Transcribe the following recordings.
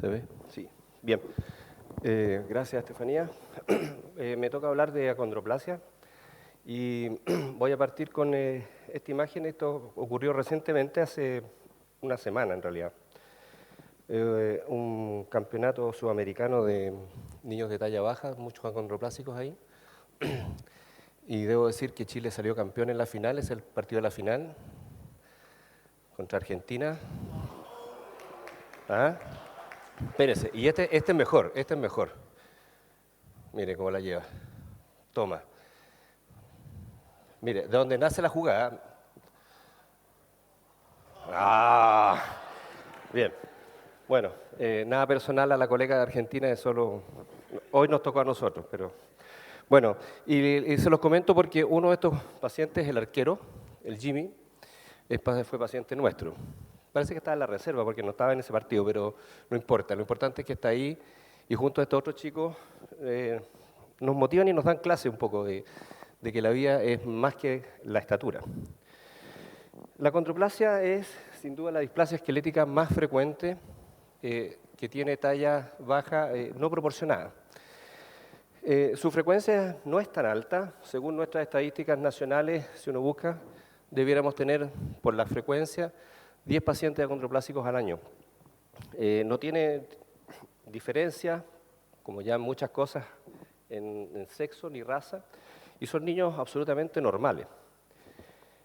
¿Se ve? Sí. Bien. Gracias, Estefanía. Me toca hablar de acondroplasia y voy a partir con esta imagen. Esto ocurrió recientemente, hace una semana en realidad. Un campeonato sudamericano de niños de talla baja, muchos acondroplásicos ahí. Y debo decir que Chile salió campeón en la final, es el partido de la final contra Argentina. ¿Ah? Espérese, y este es mejor, este es mejor. Mire cómo la lleva. Toma. Mire, de donde nace la jugada. ¡Ah! Bien. Bueno, nada personal a la colega de Argentina, es solo... Hoy nos tocó a nosotros, pero... Bueno, y se los comento porque uno de estos pacientes, el arquero, el Jimmy, fue paciente nuestro. Parece que estaba en la reserva porque no estaba en ese partido, pero no importa. Lo importante es que está ahí y junto a estos otros chicos nos motivan y nos dan clase un poco de que la vida es más que la estatura. La acondroplasia es, sin duda, la displasia esquelética más frecuente que tiene talla baja no proporcionada. Su frecuencia no es tan alta. Según nuestras estadísticas nacionales, si uno busca, debiéramos tener, por la frecuencia, 10 pacientes acondroplásicos al año. No tiene diferencia, como ya en muchas cosas, en sexo ni raza, y son niños absolutamente normales.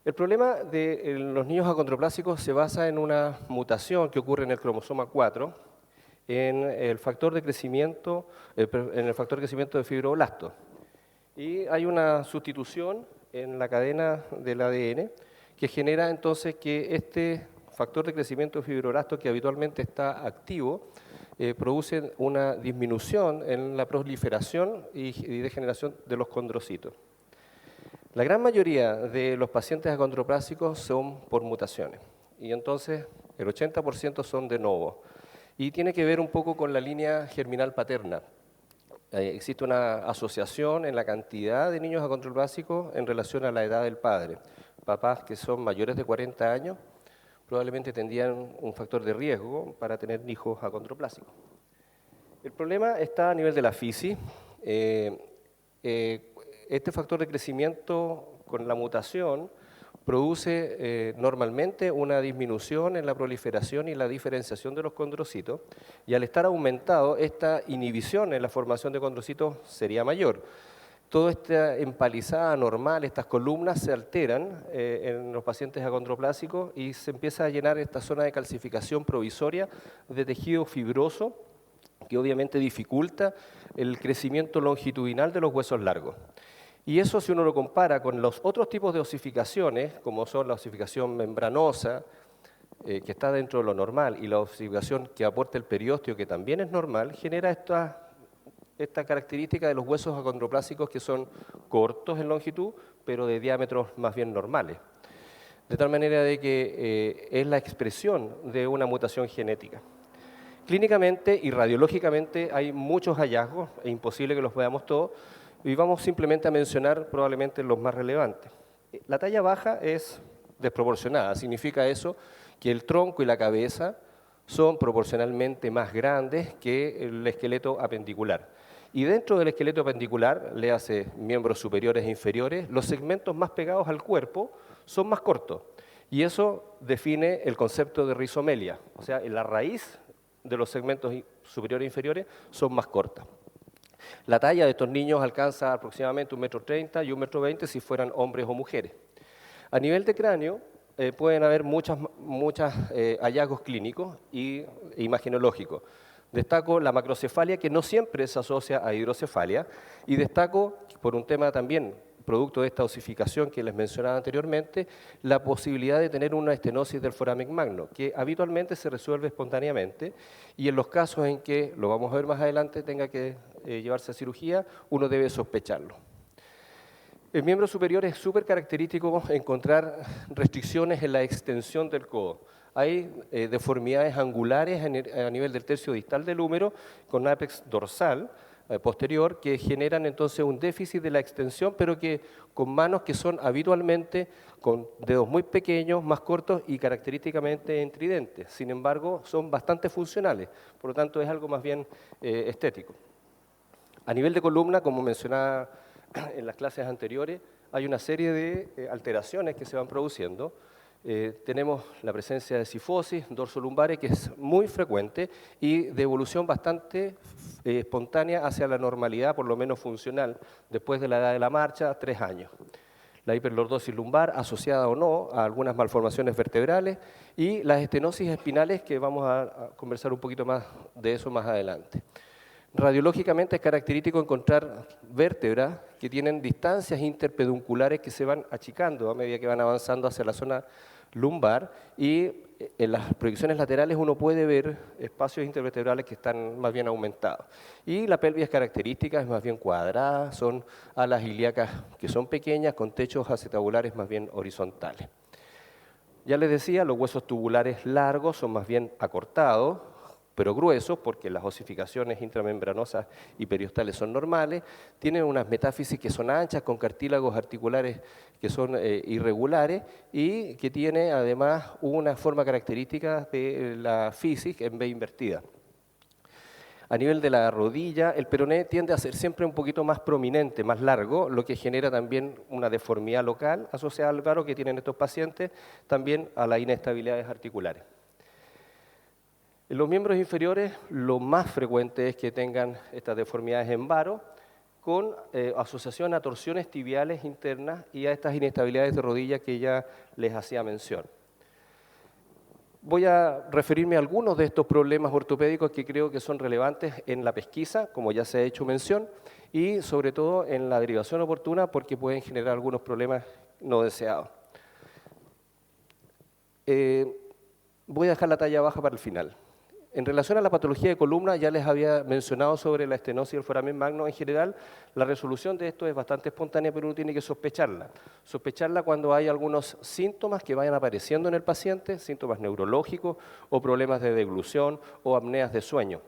El problema de los niños acondroplásicos se basa en una mutación que ocurre en el cromosoma 4, en el factor de crecimiento, de fibroblastos. Y hay una sustitución en la cadena del ADN que genera entonces que este factor de crecimiento de fibroblastos, que habitualmente está activo, produce una disminución en la proliferación y degeneración de los condrocitos. La gran mayoría de los pacientes acondroplásicos son por mutaciones y entonces el 80% son de novo. Y tiene que ver un poco con la línea germinal paterna. Existe una asociación en la cantidad de niños acondroplásicos en relación a la edad del padre. Papás que son mayores de 40 años probablemente tendrían un factor de riesgo para tener hijos acondroplásicos. El problema está a nivel de la fisis. Este factor de crecimiento con la mutación produce normalmente una disminución en la proliferación y la diferenciación de los condrocitos, y al estar aumentado, esta inhibición en la formación de condrocitos sería mayor. Toda esta empalizada normal, estas columnas se alteran en los pacientes acondroplásicos y se empieza a llenar esta zona de calcificación provisoria de tejido fibroso que obviamente dificulta el crecimiento longitudinal de los huesos largos. Y eso, si uno lo compara con los otros tipos de osificaciones, como son la osificación membranosa, que está dentro de lo normal, y la osificación que aporta el periósteo, que también es normal, genera esta característica de los huesos acondroplásicos que son cortos en longitud, pero de diámetros más bien normales. De tal manera de que es la expresión de una mutación genética. Clínicamente y radiológicamente hay muchos hallazgos, es imposible que los veamos todos, y vamos simplemente a mencionar probablemente los más relevantes. La talla baja es desproporcionada, significa eso que el tronco y la cabeza son proporcionalmente más grandes que el esqueleto apendicular. Y dentro del esqueleto apendicular, léase miembros superiores e inferiores, los segmentos más pegados al cuerpo son más cortos. Y eso define el concepto de rizomelia, o sea, en la raíz de los segmentos superiores e inferiores son más cortas. La talla de estos niños alcanza aproximadamente 1,30 m y 1,20 m si fueran hombres o mujeres. A nivel de cráneo pueden haber muchos hallazgos clínicos e imagenológicos. Destaco la macrocefalia, que no siempre se asocia a hidrocefalia, y destaco, por un tema también producto de esta osificación que les mencionaba anteriormente, la posibilidad de tener una estenosis del foramen magno, que habitualmente se resuelve espontáneamente, y en los casos en que, lo vamos a ver más adelante, tenga que llevarse a cirugía, uno debe sospecharlo. El miembro superior es súper característico encontrar restricciones en la extensión del codo. Hay deformidades angulares a nivel del tercio distal del húmero con ápex dorsal, posterior que generan entonces un déficit de la extensión, pero que con manos que son habitualmente con dedos muy pequeños, más cortos y característicamente intridentes. Sin embargo, son bastante funcionales, por lo tanto es algo más bien estético. A nivel de columna, como mencionaba en las clases anteriores, hay una serie de alteraciones que se van produciendo. Tenemos la presencia de cifosis dorsolumbares, que es muy frecuente y de evolución bastante espontánea hacia la normalidad, por lo menos funcional, después de la edad de la marcha, 3 años. La hiperlordosis lumbar, asociada o no a algunas malformaciones vertebrales, y las estenosis espinales, que vamos a conversar un poquito más de eso más adelante. Radiológicamente es característico encontrar vértebras que tienen distancias interpedunculares que se van achicando a medida que van avanzando hacia la zona lumbar, y en las proyecciones laterales uno puede ver espacios intervertebrales que están más bien aumentados. Y la pelvis es característica, es más bien cuadrada, son alas ilíacas que son pequeñas con techos acetabulares más bien horizontales. Ya les decía, los huesos tubulares largos son más bien acortados, pero gruesos, porque las osificaciones intramembranosas y periostales son normales, tienen unas metáfisis que son anchas, con cartílagos articulares que son irregulares, y que tiene además una forma característica de la fisis en V invertida. A nivel de la rodilla, el peroné tiende a ser siempre un poquito más prominente, más largo, lo que genera también una deformidad local asociada al varo que tienen estos pacientes, también a las inestabilidades articulares. En los miembros inferiores, lo más frecuente es que tengan estas deformidades en varo, con asociación a torsiones tibiales internas y a estas inestabilidades de rodilla que ya les hacía mención. Voy a referirme a algunos de estos problemas ortopédicos que creo que son relevantes en la pesquisa, como ya se ha hecho mención, y sobre todo en la derivación oportuna, porque pueden generar algunos problemas no deseados. Voy a dejar la talla baja para el final. En relación a la patología de columna, ya les había mencionado sobre la estenosis y el foramen magno. En general, la resolución de esto es bastante espontánea, pero uno tiene que sospecharla. Sospecharla cuando hay algunos síntomas que vayan apareciendo en el paciente, síntomas neurológicos o problemas de deglución o apneas de sueño.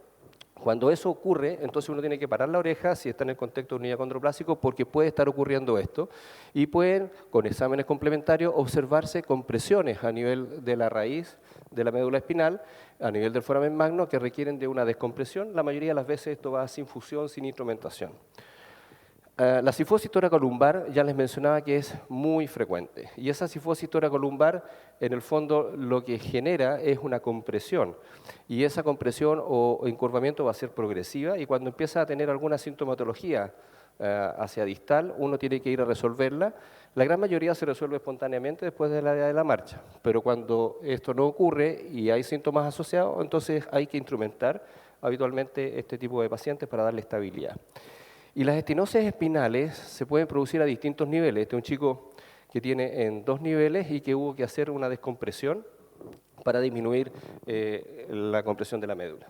Cuando eso ocurre, entonces uno tiene que parar la oreja si está en el contexto de un niño condroplásico, porque puede estar ocurriendo esto, y pueden, con exámenes complementarios, observarse compresiones a nivel de la raíz de la médula espinal, a nivel del foramen magno, que requieren de una descompresión. La mayoría de las veces esto va sin fusión, sin instrumentación. La cifosis toracolumbar ya les mencionaba que es muy frecuente, y esa cifosis toracolumbar en el fondo lo que genera es una compresión, y esa compresión o encurvamiento va a ser progresiva, y cuando empieza a tener alguna sintomatología hacia distal, uno tiene que ir a resolverla. La gran mayoría se resuelve espontáneamente después de la edad de la marcha, pero cuando esto no ocurre y hay síntomas asociados, entonces hay que instrumentar habitualmente este tipo de pacientes para darle estabilidad. Y las estenosis espinales se pueden producir a distintos niveles. Este es un chico que tiene en 2 niveles y que hubo que hacer una descompresión para disminuir la compresión de la médula.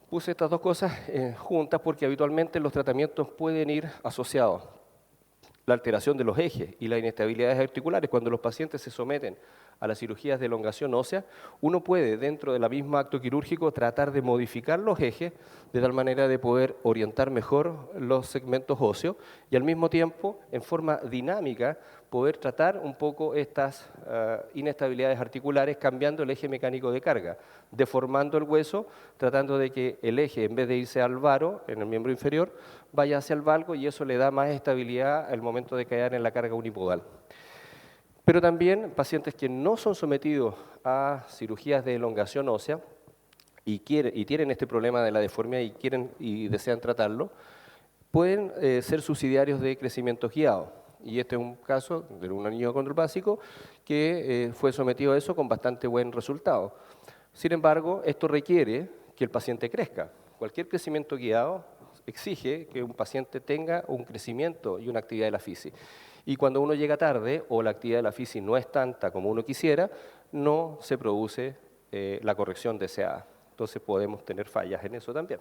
Puse estas dos cosas juntas porque habitualmente los tratamientos pueden ir asociados. La alteración de los ejes y las inestabilidades articulares. Cuando los pacientes se someten a las cirugías de elongación ósea, uno puede, dentro del mismo acto quirúrgico, tratar de modificar los ejes de tal manera de poder orientar mejor los segmentos óseos y al mismo tiempo, en forma dinámica, poder tratar un poco estas inestabilidades articulares cambiando el eje mecánico de carga, deformando el hueso, tratando de que el eje, en vez de irse al varo, en el miembro inferior, vaya hacia el valgo, y eso le da más estabilidad al momento de caer en la carga unipodal. Pero también pacientes que no son sometidos a cirugías de elongación ósea y tienen este problema de la deformidad y quieren y desean tratarlo, pueden ser subsidiarios de crecimiento guiado. Y este es un caso de un niño condroplásico que fue sometido a eso con bastante buen resultado. Sin embargo, esto requiere que el paciente crezca. Cualquier crecimiento guiado exige que un paciente tenga un crecimiento y una actividad de la fisis. Y cuando uno llega tarde o la actividad de la fisis no es tanta como uno quisiera, no se produce la corrección deseada. Entonces podemos tener fallas en eso también.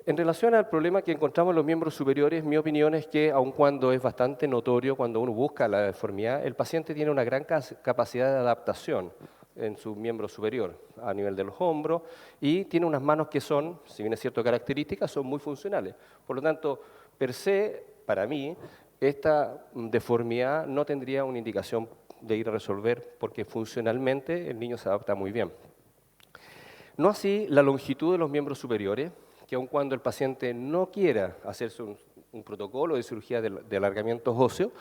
En relación al problema que encontramos en los miembros superiores, mi opinión es que, aun cuando es bastante notorio cuando uno busca la deformidad, el paciente tiene una gran capacidad de adaptación en su miembro superior, a nivel de los hombros, y tiene unas manos que son, si bien es cierto características, son muy funcionales. Por lo tanto, per se, para mí, esta deformidad no tendría una indicación de ir a resolver porque funcionalmente el niño se adapta muy bien. No así la longitud de los miembros superiores, que aun cuando el paciente no quiera hacerse un protocolo de cirugía de alargamientos óseos,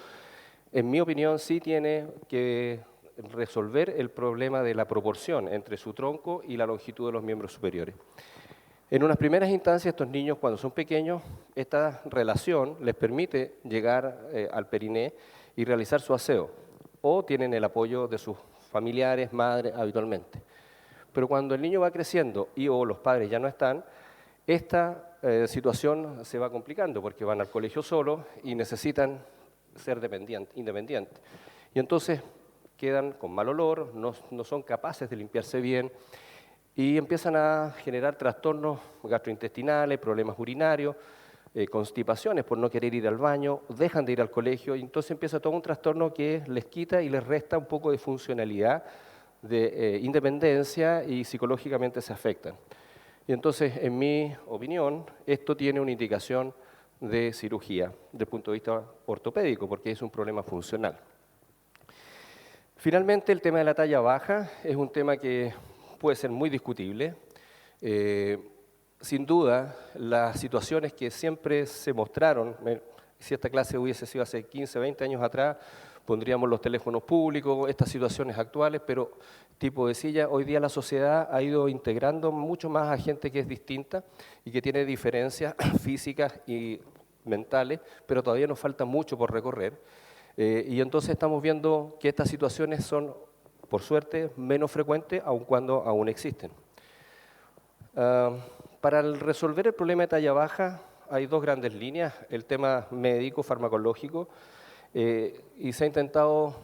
en mi opinión sí tiene que resolver el problema de la proporción entre su tronco y la longitud de los miembros superiores. En unas primeras instancias, estos niños cuando son pequeños, esta relación les permite llegar al periné y realizar su aseo, o tienen el apoyo de sus familiares, madres, habitualmente. Pero cuando el niño va creciendo y o los padres ya no están, esta situación se va complicando porque van al colegio solos y necesitan ser independientes. Y entonces quedan con mal olor, no son capaces de limpiarse bien y empiezan a generar trastornos gastrointestinales, problemas urinarios, constipaciones por no querer ir al baño, dejan de ir al colegio y entonces empieza todo un trastorno que les quita y les resta un poco de funcionalidad, de independencia y psicológicamente se afectan. Y entonces, en mi opinión, esto tiene una indicación de cirugía desde el punto de vista ortopédico, porque es un problema funcional. Finalmente, el tema de la talla baja es un tema que puede ser muy discutible. Sin duda, las situaciones que siempre se mostraron, si esta clase hubiese sido hace 15, 20 años atrás, pondríamos los teléfonos públicos, estas situaciones actuales, pero tipo de silla, hoy día la sociedad ha ido integrando mucho más a gente que es distinta y que tiene diferencias físicas y mentales, pero todavía nos falta mucho por recorrer. Y entonces estamos viendo que estas situaciones son, por suerte, menos frecuentes, aun cuando aún existen. Para resolver el problema de talla baja hay dos grandes líneas, el tema médico, farmacológico, y se ha intentado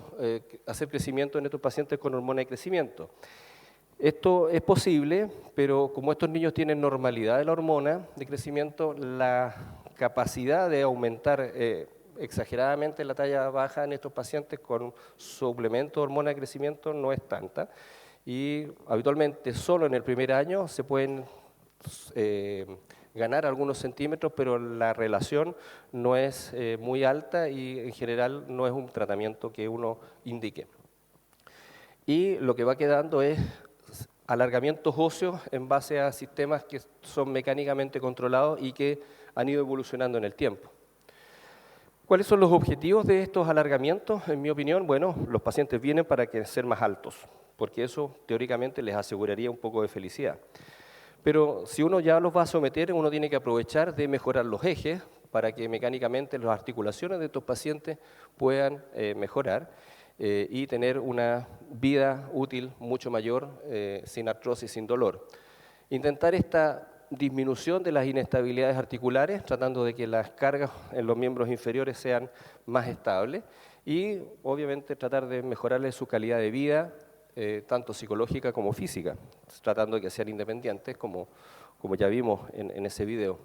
hacer crecimiento en estos pacientes con hormona de crecimiento. Esto es posible, pero como estos niños tienen normalidad de la hormona de crecimiento, la capacidad de aumentar exageradamente la talla baja en estos pacientes con suplemento de hormona de crecimiento no es tanta. Y habitualmente solo en el primer año se pueden ganar algunos centímetros, pero la relación no es muy alta y en general no es un tratamiento que uno indique. Y lo que va quedando es alargamientos óseos en base a sistemas que son mecánicamente controlados y que han ido evolucionando en el tiempo. ¿Cuáles son los objetivos de estos alargamientos? En mi opinión, bueno, los pacientes vienen para ser más altos, porque eso teóricamente les aseguraría un poco de felicidad. Pero si uno ya los va a someter, uno tiene que aprovechar de mejorar los ejes para que mecánicamente las articulaciones de estos pacientes puedan mejorar y tener una vida útil mucho mayor, sin artrosis, sin dolor. Intentar esta disminución de las inestabilidades articulares, tratando de que las cargas en los miembros inferiores sean más estables y obviamente tratar de mejorarles su calidad de vida, tanto psicológica como física, tratando de que sean independientes, como ya vimos en ese video.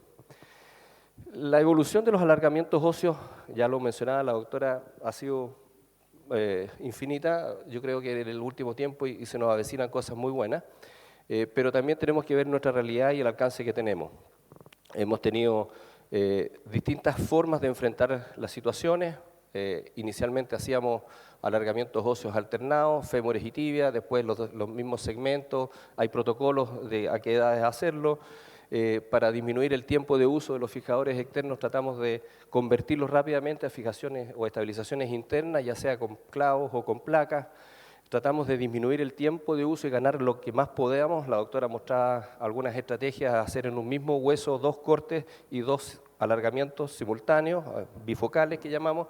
La evolución de los alargamientos óseos, ya lo mencionaba la doctora, ha sido infinita, yo creo que en el último tiempo y se nos avecinan cosas muy buenas, pero también tenemos que ver nuestra realidad y el alcance que tenemos. Hemos tenido distintas formas de enfrentar las situaciones. Inicialmente hacíamos alargamientos óseos alternados, fémures y tibias, después los mismos segmentos, hay protocolos de a qué edades hacerlo. Para disminuir el tiempo de uso de los fijadores externos tratamos de convertirlos rápidamente a fijaciones o estabilizaciones internas, ya sea con clavos o con placas. Tratamos de disminuir el tiempo de uso y ganar lo que más podamos. La doctora mostraba algunas estrategias a hacer en un mismo hueso 2 cortes y 2 alargamientos simultáneos, bifocales que llamamos,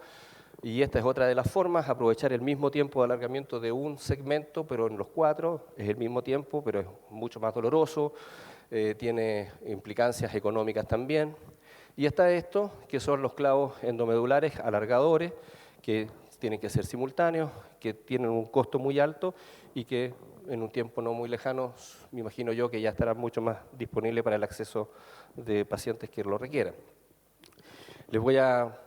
y esta es otra de las formas, aprovechar el mismo tiempo de alargamiento de un segmento, pero en los 4, es el mismo tiempo, pero es mucho más doloroso, tiene implicancias económicas también. Y está esto, que son los clavos endomedulares alargadores, que tienen que ser simultáneos, que tienen un costo muy alto y que en un tiempo no muy lejano, me imagino yo que ya estarán mucho más disponibles para el acceso de pacientes que lo requieran. Les voy a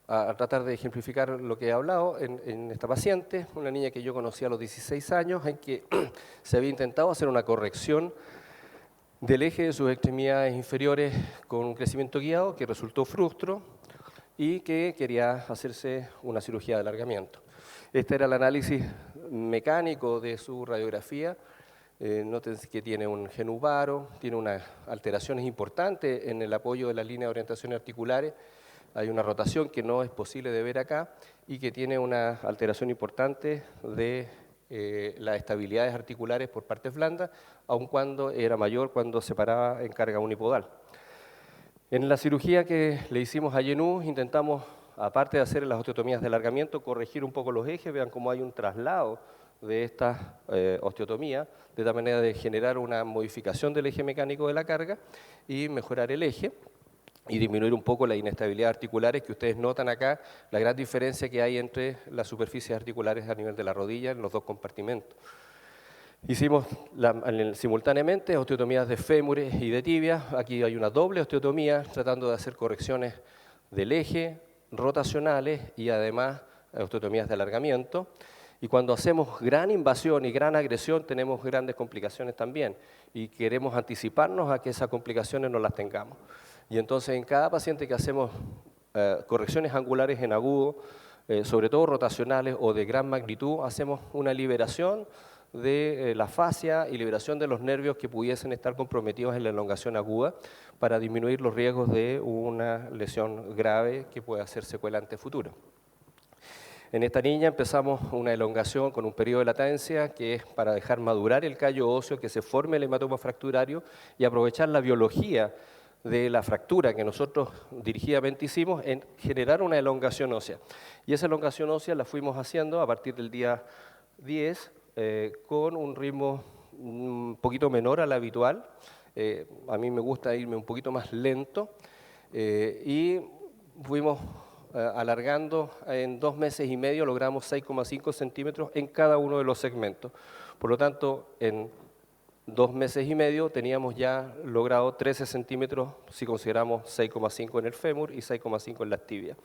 a tratar de ejemplificar lo que he hablado en esta paciente, una niña que yo conocí a los 16 años, en que se había intentado hacer una corrección del eje de sus extremidades inferiores con un crecimiento guiado que resultó frustro y que quería hacerse una cirugía de alargamiento. Este era el análisis mecánico de su radiografía. Noten que tiene un genubaro, tiene unas alteraciones importantes en el apoyo de las líneas de orientación articulares. Hay una rotación que no es posible de ver acá y que tiene una alteración importante de las estabilidades articulares por partes blandas, aun cuando era mayor cuando se paraba en carga unipodal. En la cirugía que le hicimos a Yenú intentamos, aparte de hacer las osteotomías de alargamiento, corregir un poco los ejes. Vean cómo hay un traslado de esta osteotomía, de tal manera de generar una modificación del eje mecánico de la carga y mejorar el eje y disminuir un poco la inestabilidad articulares que ustedes notan acá, la gran diferencia que hay entre las superficies articulares a nivel de la rodilla en los dos compartimentos. Hicimos simultáneamente osteotomías de fémures y de tibias. Aquí hay una doble osteotomía tratando de hacer correcciones del eje, rotacionales y además osteotomías de alargamiento. Y cuando hacemos gran invasión y gran agresión tenemos grandes complicaciones también y queremos anticiparnos a que esas complicaciones no las tengamos. Y entonces en cada paciente que hacemos correcciones angulares en agudo, sobre todo rotacionales o de gran magnitud, hacemos una liberación de la fascia y liberación de los nervios que pudiesen estar comprometidos en la elongación aguda para disminuir los riesgos de una lesión grave que pueda ser secuelante futura. En esta niña empezamos una elongación con un periodo de latencia que es para dejar madurar el callo óseo, que se forme el hematoma fracturario y aprovechar la biología de la fractura que nosotros dirigidamente hicimos en generar una elongación ósea. Y esa elongación ósea la fuimos haciendo a partir del día 10 con un ritmo un poquito menor al habitual. A mí me gusta irme un poquito más lento y fuimos alargando. En 2 meses y medio logramos 6,5 centímetros en cada uno de los segmentos. Por lo tanto, en 2 meses y medio teníamos ya logrado 13 centímetros si consideramos 6,5 en el fémur y 6,5 en las tibias.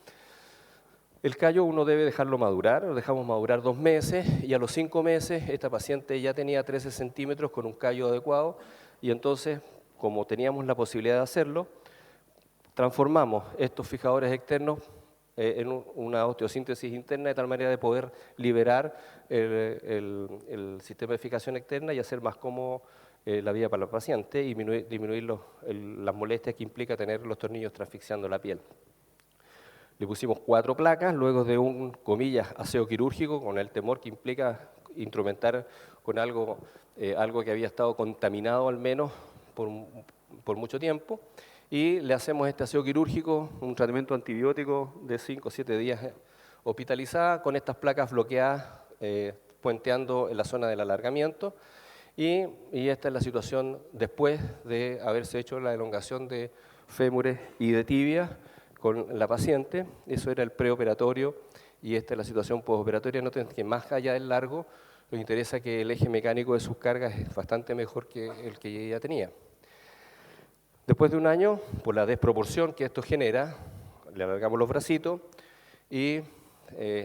El callo uno debe dejarlo madurar, lo dejamos madurar 2 meses y a los 5 meses esta paciente ya tenía 13 centímetros con un callo adecuado y entonces, como teníamos la posibilidad de hacerlo, transformamos estos fijadores externos en una osteosíntesis interna de tal manera de poder liberar el sistema de fijación externa y hacer más cómodo la vida para el paciente y disminuir las molestias que implica tener los tornillos transfixiando la piel. Le pusimos 4 placas, luego de un, comillas, aseo quirúrgico, con el temor que implica instrumentar con algo que había estado contaminado al menos por mucho tiempo, y le hacemos este aseo quirúrgico, un tratamiento antibiótico de 5 o 7 días hospitalizada, con estas placas bloqueadas, puenteando en la zona del alargamiento, y esta es la situación después de haberse hecho la elongación de fémures y de tibias con la paciente. Eso era el preoperatorio y esta es la situación postoperatoria. Noten que más allá del largo, nos interesa que el eje mecánico de sus cargas es bastante mejor que el que ella tenía. Después de un año, por la desproporción que esto genera, le alargamos los bracitos y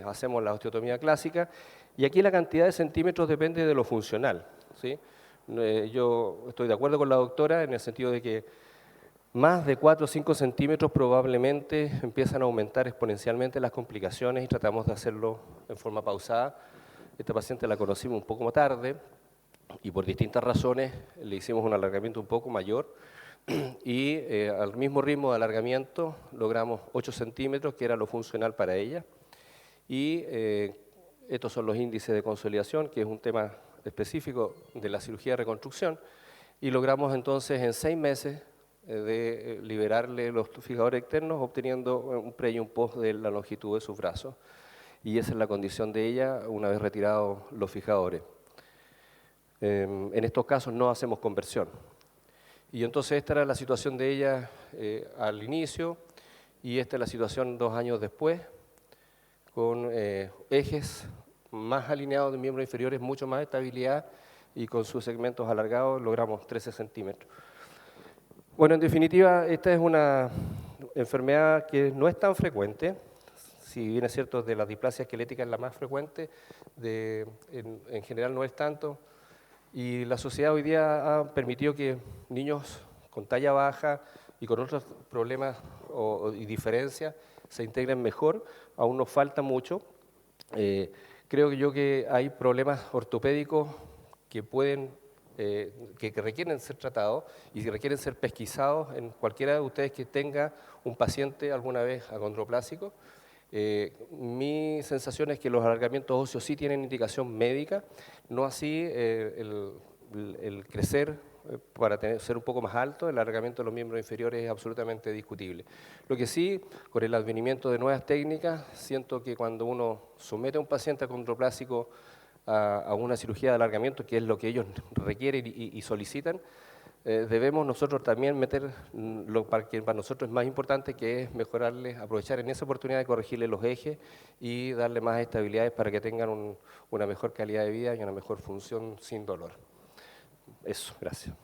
hacemos la osteotomía clásica. Y aquí la cantidad de centímetros depende de lo funcional, ¿sí? Yo estoy de acuerdo con la doctora en el sentido de que más de 4 o 5 centímetros probablemente empiezan a aumentar exponencialmente las complicaciones y tratamos de hacerlo en forma pausada. Esta paciente la conocimos un poco más tarde y por distintas razones le hicimos un alargamiento un poco mayor y al mismo ritmo de alargamiento logramos 8 centímetros, que era lo funcional para ella. Y estos son los índices de consolidación, que es un tema específico de la cirugía de reconstrucción, y logramos entonces en 6 meses de liberarle los fijadores externos, obteniendo un pre y un post de la longitud de sus brazos. Y esa es la condición de ella una vez retirados los fijadores. En estos casos no hacemos conversión. Y entonces esta era la situación de ella al inicio, y esta es la situación 2 años después, con ejes más alineados de miembros inferiores, mucho más estabilidad, y con sus segmentos alargados logramos 13 centímetros. Bueno, en definitiva, esta es una enfermedad que no es tan frecuente, si bien es cierto, de la displasia esquelética es la más frecuente, en general no es tanto. Y la sociedad hoy día ha permitido que niños con talla baja y con otros problemas y diferencias se integren mejor. Aún nos falta mucho. Creo yo que hay problemas ortopédicos que que requieren ser tratados y que requieren ser pesquisados en cualquiera de ustedes que tenga un paciente alguna vez acondroplásico. Mi sensación es que los alargamientos óseos sí tienen indicación médica, no así el crecer para ser un poco más alto. El alargamiento de los miembros inferiores es absolutamente discutible. Lo que sí, con el advenimiento de nuevas técnicas, siento que cuando uno somete a un paciente acondroplásico a una cirugía de alargamiento, que es lo que ellos requieren y solicitan, debemos nosotros también meter lo que para nosotros es más importante, que es mejorarles, aprovechar en esa oportunidad de corregirle los ejes y darle más estabilidades para que tengan una mejor calidad de vida y una mejor función sin dolor. Eso, gracias.